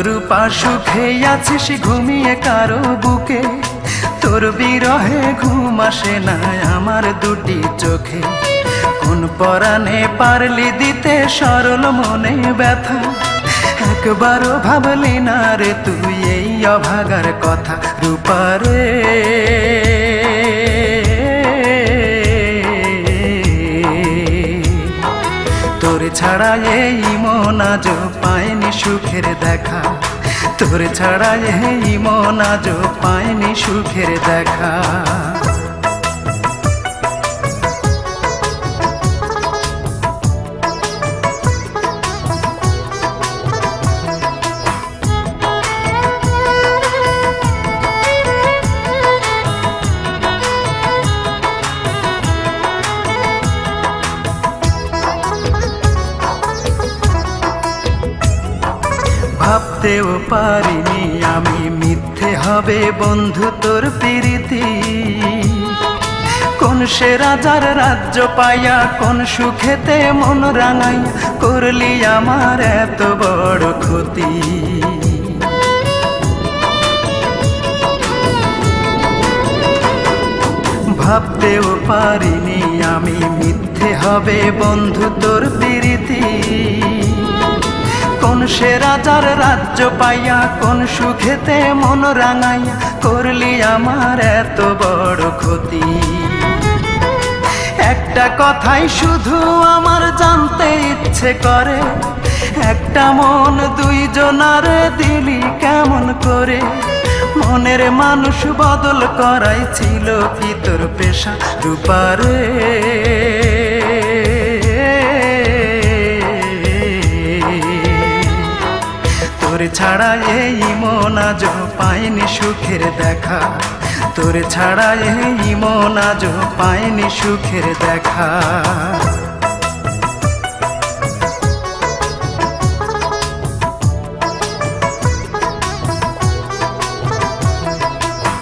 রূপা সুখে আছিস ঘুমিয়ে কারো বুকে, তোর বিরহে ঘুম আসে না আমার দুটি চোখে। কোন পরাণে পারলি দিতে সরল মনে ব্যথা, একবারও ভাবলি না রে তুই এই অভাগার কথা। রূপা রে তোর ছাড়া এই মন আজ পায়নি সুখের দেখা, তোর ছাড়া এই মন আজ পায়নি সুখের দেখা। ভাবতেও পারিনি আমি মিথ্যে হবে বন্ধু তোর প্রীতি। কোন সে রাজার রাজ্য পাইয়া কোন সুখেতে মন রাঙাইয়া করলি আমার এত বড় ক্ষতি। ভাবতেও পারিনি আমি মিথ্যে হবে বন্ধু তোর প্রীতি। কোন সে রাজার রাজ্য পাইয়া কোন সুখেতে মন রাঙাইয়া করলি আমার এত বড় ক্ষতি। একটা কথাই শুধু আমার জানতে ইচ্ছে করে, একটা মন দুইজনার দিলি কেমন করে? মনের মানুষ বদল করাই ছিল কি তোর পেশা? রূপা রে তোর ছাড়া এই মন আজ পায়নি সুখের দেখা, তোর ছাড়া এই মন আজ পায়নি সুখের দেখা।